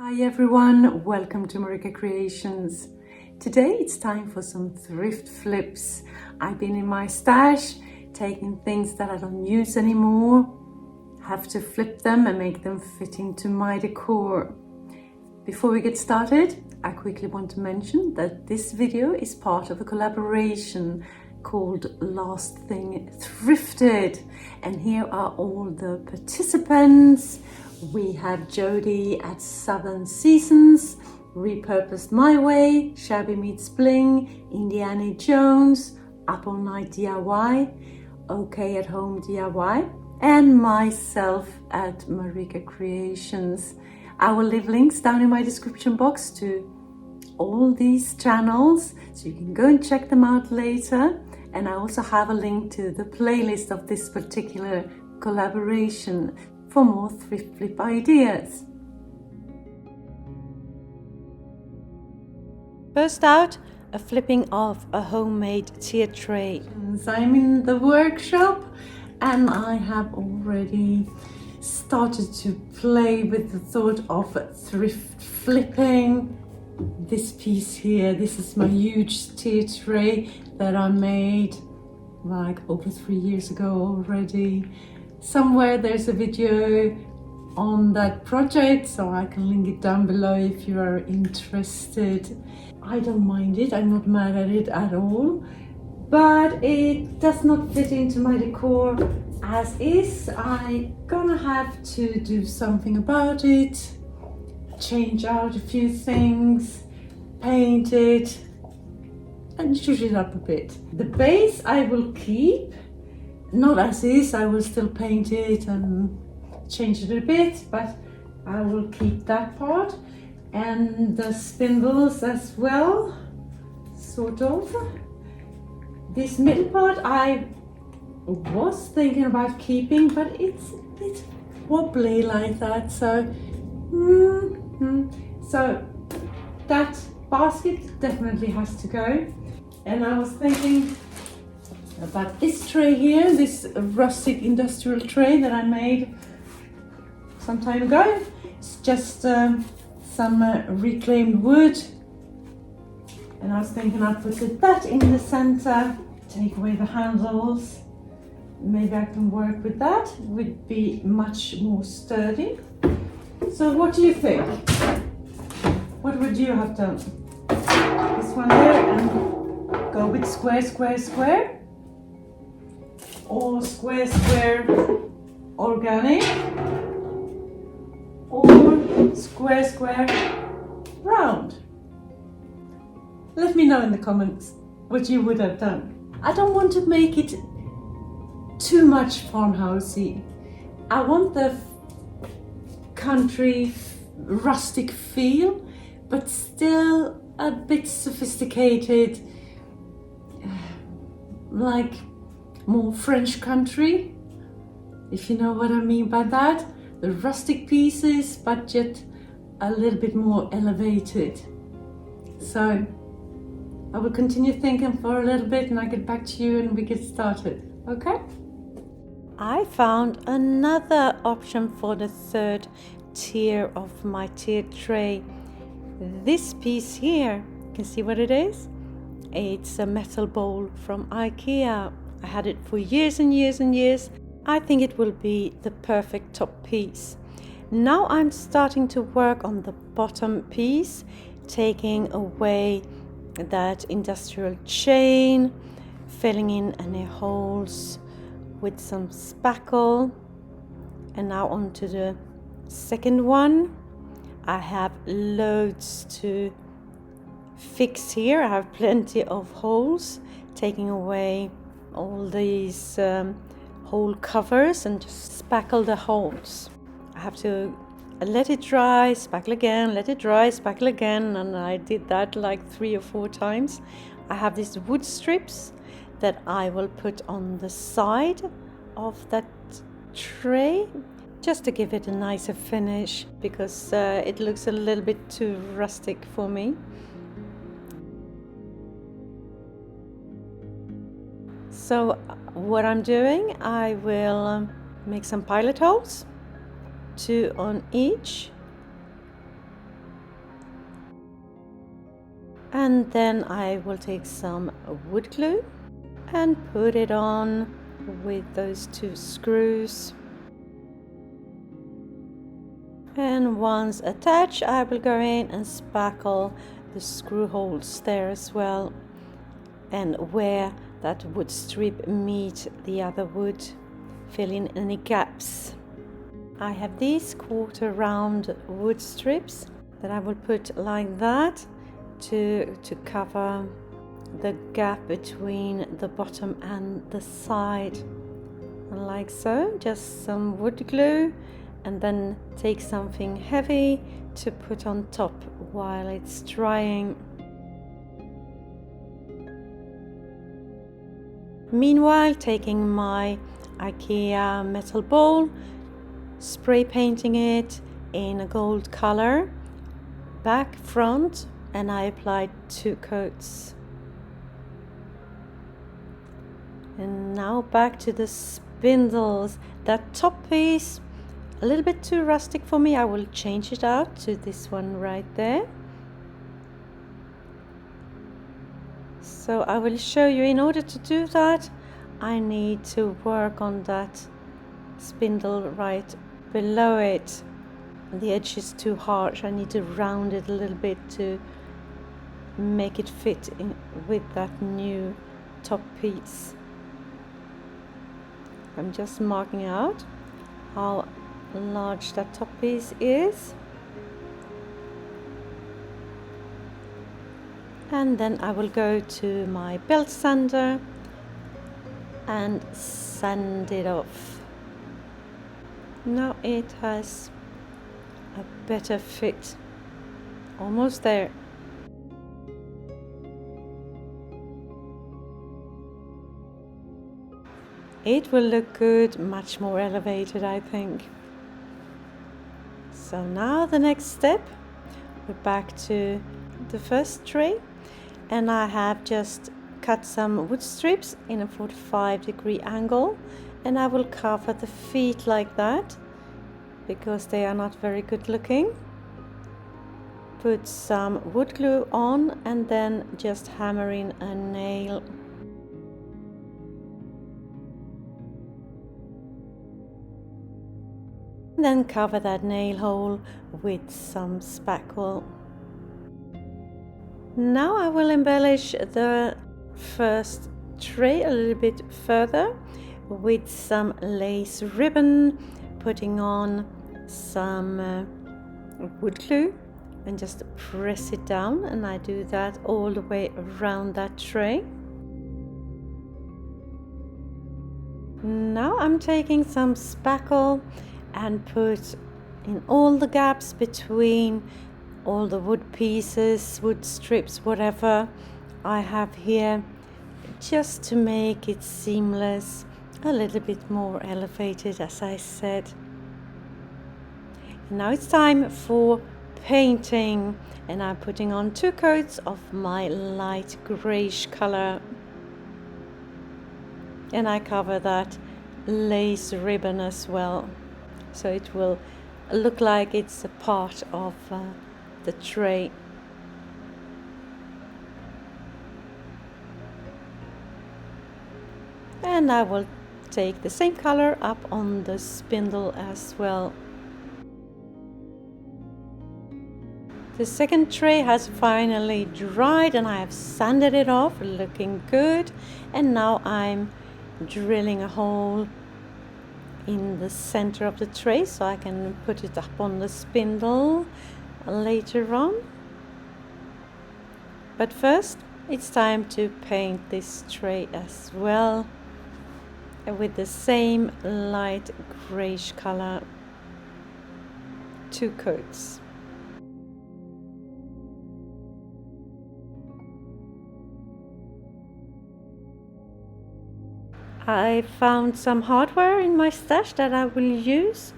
Hi everyone, welcome to MarikaCreations. Today it's time for some thrift flips. I've been in my stash, taking things that I don't use anymore, have to flip them and make them fit into my decor. Before we get started, I quickly want to mention that this video is part of a collaboration called THING THRIFTED, and here are all the participants. We have Jody at Southern Seasons, Repurposed My Way, Shabby Meets Bling, Indiana Jones, Up All Night DIY, OK at Home DIY, and myself at MarikaCreations. I will leave links down in my description box to all these channels, so you can go and check them out later. And I also have a link to the playlist of this particular collaboration for more thrift flip ideas. First out, a flipping of a homemade tier tray. I'm in the workshop and I have already started to play with the thought of thrift flipping. This piece here, this is my huge tier tray that I made like over 3 years ago already. Somewhere there's a video on that project, so I can link it down below if you are interested. I don't mind it, I'm not mad at it at all, but it does not fit into my decor as is. I'm gonna have to do something about it, change out a few things, paint it and zhuzh it up a bit. The base I will keep, not as is, I will still paint it and change it a bit, but I will keep that part and the spindles as well, sort of. This middle part I was thinking about keeping, but it's a bit wobbly like that, so so that basket definitely has to go. And I was thinking about this tray here, this rustic industrial tray that I made some time ago. It's just some reclaimed wood, and I was thinking I'd put that in the center, take away the handles. Maybe I can work with that. It would be much more sturdy. So what do you think? What would you have done? This one here, and go with square, square, square, or square, square, organic, or square, square, round? Let me know in the comments what you would have done. I don't want to make it too much farmhousey. I want the country rustic feel, but still a bit sophisticated, like more French country, if you know what I mean by that. The rustic pieces, but yet a little bit more elevated. So I will continue thinking for a little bit and I get back to you and we get started, okay? I found another option for the third tier of my tier tray. This piece here, you can see what it is? It's a metal bowl from Ikea. I had it for years and years and years. I think it will be the perfect top piece. Now I'm starting to work on the bottom piece, taking away that industrial chain, filling in any holes with some spackle. And now onto the second one. I have loads to fix here. I have plenty of holes, taking away all these hole covers and just spackle the holes. I have to let it dry, spackle again, let it dry, spackle again, and I did that like 3 or 4 times. I have these wood strips that I will put on the side of that tray just to give it a nicer finish, because it looks a little bit too rustic for me. So what I'm doing, I will make some pilot holes, 2 on each, And then I will take some wood glue and put it on with those 2 screws. And once attached, I will go in and spackle the screw holes there as well, and where that wood strip meet the other wood, fill in any gaps. I have these 1/4 round wood strips that I will put like that to cover the gap between the bottom and the side, like so. Just some wood glue, and then take something heavy to put on top while it's drying. Meanwhile, taking my Ikea metal bowl, spray painting it in a gold color, back, front, and I applied 2 coats. And now back to the spindles. That top piece, a little bit too rustic for me. I will change it out to this one right there. So I will show you, in order to do that, I need to work on that spindle right below it. The edge is too harsh. I need to round it a little bit to make it fit in with that new top piece. I'm just marking out how large that top piece is. And then I will go to my belt sander and sand it off. Now it has a better fit. Almost there. It will look good, much more elevated, I think. So now the next step, we're back to the first tray, and I have just cut some wood strips in a 45-degree angle, and I will cover the feet like that because they are not very good looking. Put some wood glue on and then just hammer in a nail. Then cover that nail hole with some spackle. Now I will embellish the first tray a little bit further with some lace ribbon, putting on some wood glue and just press it down, and I do that all the way around that tray. Now I'm taking some spackle and put in all the gaps between all the wood pieces, wood strips, whatever I have here, just to make it seamless, a little bit more elevated, as I said. Now it's time for painting, and I'm putting on 2 coats of my light grayish color, and I cover that lace ribbon as well, so it will look like it's a part of the tray. And I will take the same color up on the spindle as well. The second tray has finally dried and I have sanded it off, looking good. And now I'm drilling a hole in the center of the tray so I can put it up on the spindle later on. But first it's time to paint this tray as well with the same light grayish color, 2 coats. I found some hardware in my stash that I will use.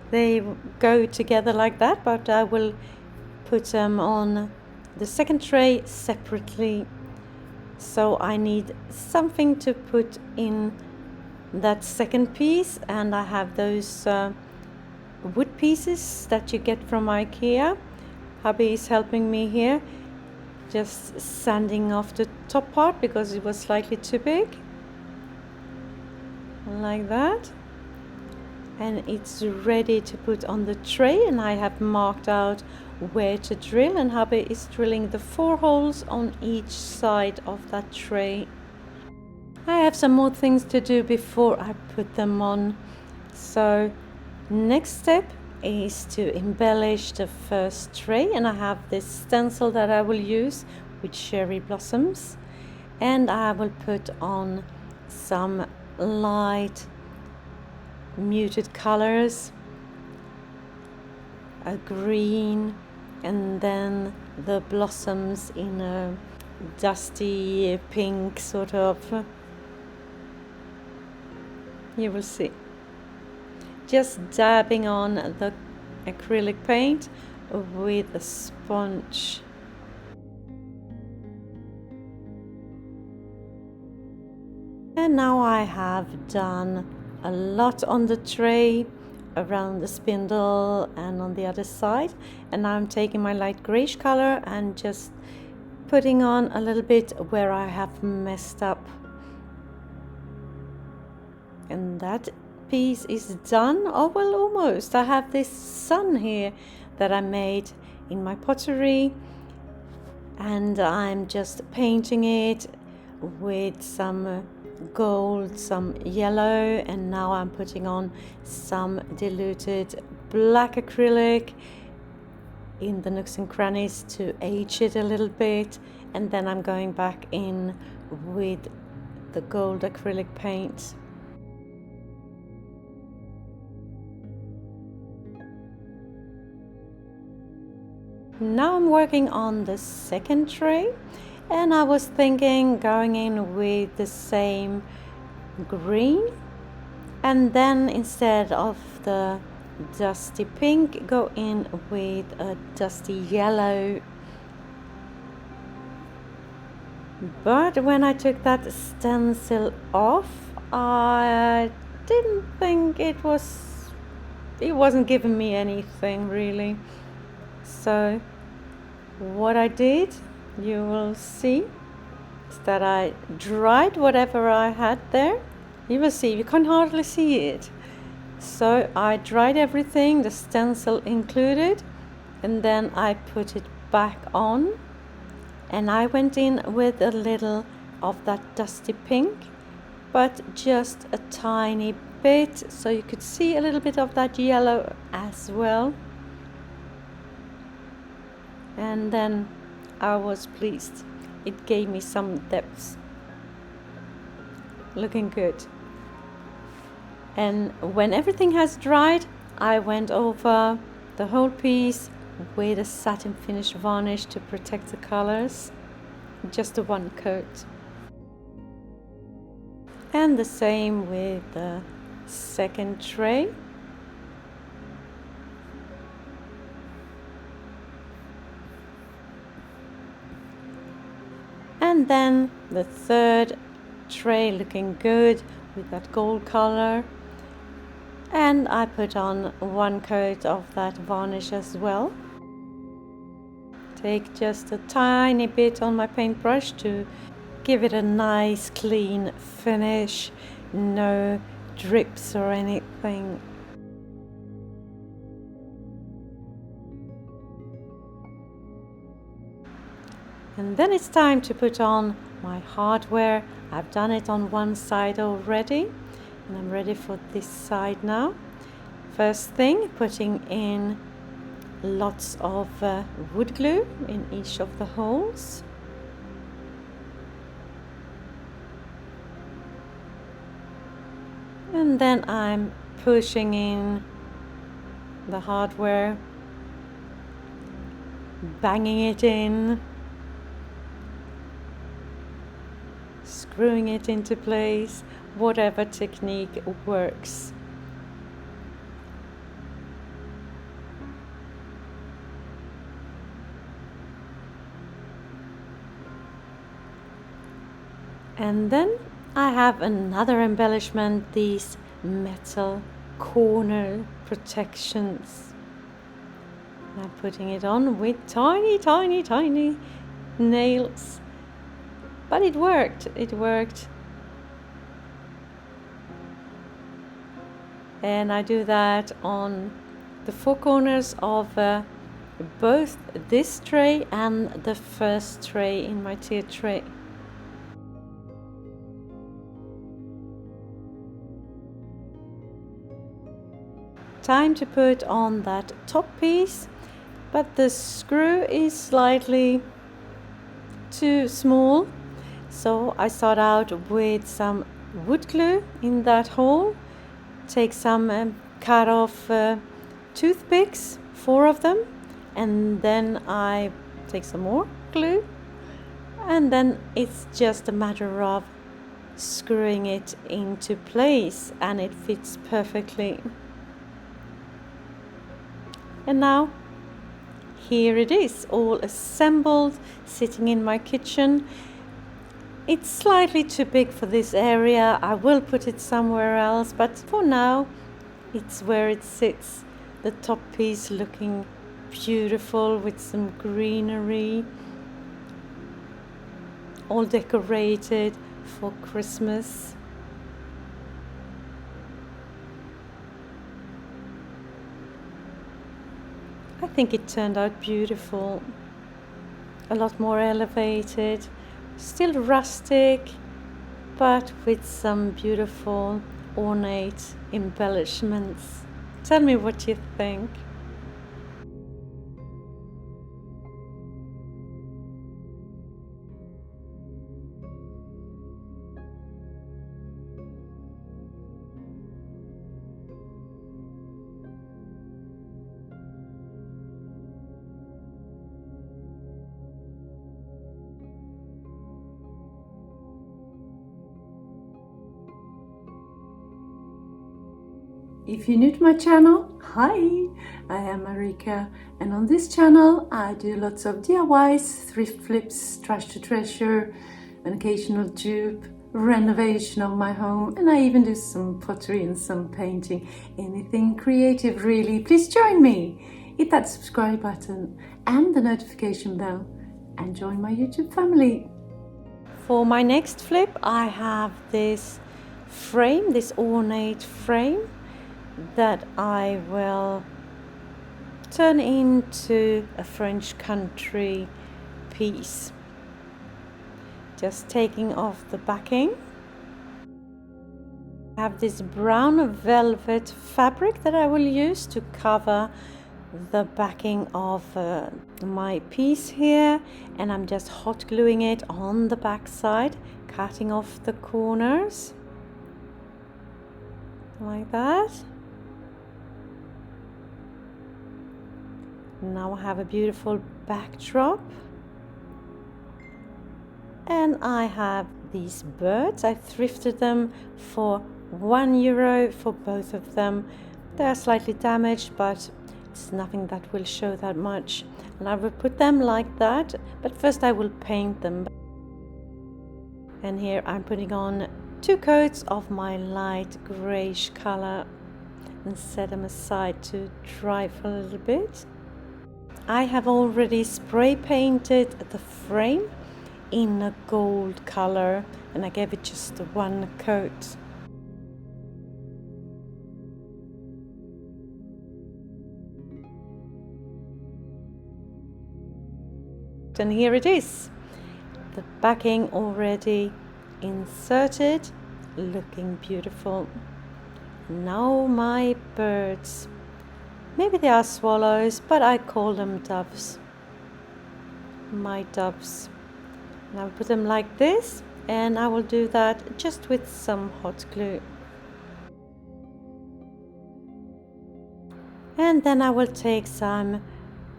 They go together like that, but I will put them on the second tray separately. So I need something to put in that second piece, and I have those wood pieces that you get from Ikea. Hubby is helping me here Just sanding off the top part because it was slightly too big, like that. And it's ready to put on the tray, and I have marked out where to drill, and hubby is drilling the 4 holes on each side of that tray. I have some more things to do before I put them on. So next step is to embellish the first tray, and I have this stencil that I will use with cherry blossoms, and I will put on some light muted colors, a green, and then the blossoms in a dusty pink sort of. You will see. Just dabbing on the acrylic paint with a sponge. And now I have done a lot on the tray, around the spindle and on the other side, and now I'm taking my light grayish color and just putting on a little bit where I have messed up. And that piece is done. Oh well, almost. I have this sun here that I made in my pottery, and I'm just painting it with some gold, some yellow, and now I'm putting on some diluted black acrylic in the nooks and crannies to age it a little bit, and then I'm going back in with the gold acrylic paint. Now I'm working on the second tray, and I was thinking going in with the same green, and then instead of the dusty pink, go in with a dusty yellow. But when I took that stencil off, I didn't think it wasn't giving me anything really. So what I did, you will see, is that I dried whatever I had there. You will see, you can hardly see it. So I dried everything, the stencil included, and then I put it back on, and I went in with a little of that dusty pink, but just a tiny bit, so you could see a little bit of that yellow as well. And then I was pleased. It gave me some depth. Looking good. And when everything has dried, I went over the whole piece with a satin finish varnish to protect the colors. Just a one coat. And the same with the second tray. And then the third tray, looking good with that gold color. And I put on one coat of that varnish as well. Take just a tiny bit on my paintbrush to give it a nice clean finish, no drips or anything. And then it's time to put on my hardware. I've done it on one side already, and I'm ready for this side now. First thing, putting in lots of wood glue in each of the holes. And then I'm pushing in the hardware, banging it in, screwing it into place, whatever technique works. And then I have another embellishment, these metal corner protections. I'm putting it on with tiny nails. But it worked, it worked. And I do that on the four corners of both this tray and the first tray in my tier tray. Time to put on that top piece, but the screw is slightly too small, so I start out with some wood glue in that hole. Take some cut off toothpicks, 4 of them, and then I take some more glue, and then it's just a matter of screwing it into place, and it fits perfectly. And now here it is, all assembled, sitting in my kitchen. It's slightly too big for this area. I will put it somewhere else, but for now it's where it sits. The top piece looking beautiful with some greenery, all decorated for Christmas. I think it turned out beautiful, a lot more elevated, still rustic, but with some beautiful ornate embellishments. Tell me what you think. If you're new to my channel, hi, I am Marika, and on this channel I do lots of DIYs, thrift flips, trash to treasure, an occasional dupe, renovation of my home, and I even do some pottery and some painting. Anything creative really. Please join me. Hit that subscribe button and the notification bell and join my YouTube family. For my next flip I have this frame, this ornate frame, that I will turn into a French country piece. Just taking off the backing. I have this brown velvet fabric that I will use to cover the backing of my piece here, and I'm just hot gluing it on the back side, cutting off the corners like that. Now I have a beautiful backdrop, and I have these birds. I thrifted them for €1 for both of them. They are slightly damaged, but it's nothing that will show that much, and I will put them like that, but first I will paint them. And here I'm putting on 2 coats of my light greyish color and set them aside to dry for a little bit. I have already spray painted the frame in a gold color, and I gave it just 1 coat. And here it is, the backing already inserted, looking beautiful. Now my birds. Maybe they are swallows, but I call them doves. My doves. And I'll put them like this, and I will do that just with some hot glue. And then I will take some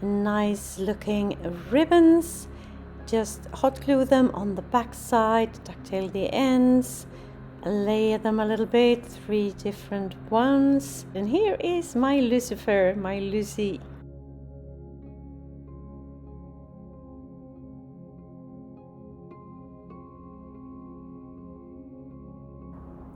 nice looking ribbons, just hot glue them on the back side, ducktail the ends, layer them a little bit, 3 different ones. And here is my Lucifer, my Lucy.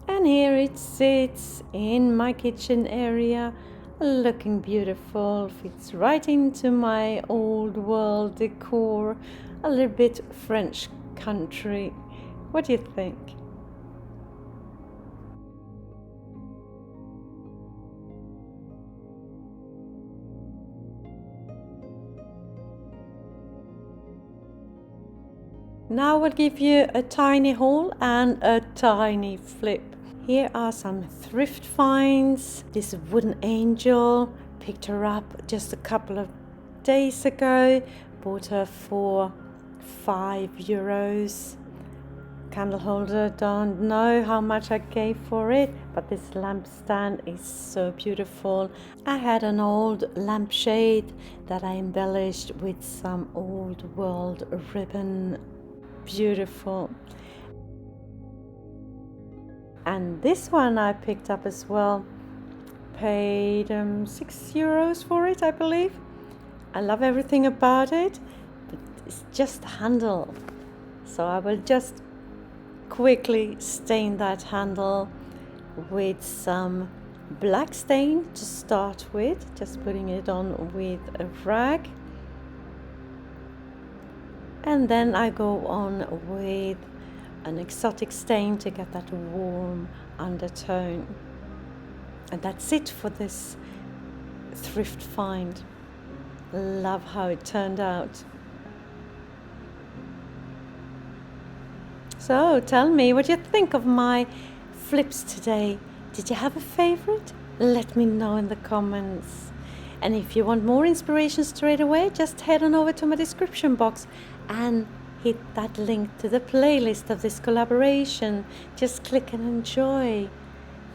And here it sits in my kitchen area, looking beautiful, fits right into my old world decor, a little bit French country. What do you think? Now I'll give you a tiny haul and a tiny flip. Here are some thrift finds. This wooden angel, picked her up just a couple of days ago. Bought her for €5. Candle holder, don't know how much I gave for it, but this lampstand is so beautiful. I had an old lampshade that I embellished with some old world ribbon. Beautiful. And this one I picked up as well. Paid €6 for it, I believe. I love everything about it, but it's just the handle. So I will just quickly stain that handle with some black stain to start with. Just putting it on with a rag. And then I go on with an exotic stain to get that warm undertone. And that's it for this thrift find. Love how it turned out. So tell me what you think of my flips today. Did you have a favorite? Let me know in the comments. And if you want more inspiration straight away, just head on over to my description box and hit that link to the playlist of this collaboration. Just click and enjoy.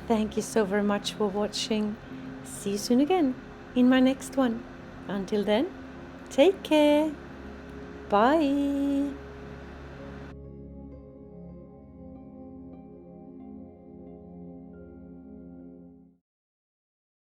Thank you so very much for watching. See you soon again in my next one. Until then, take care. Bye.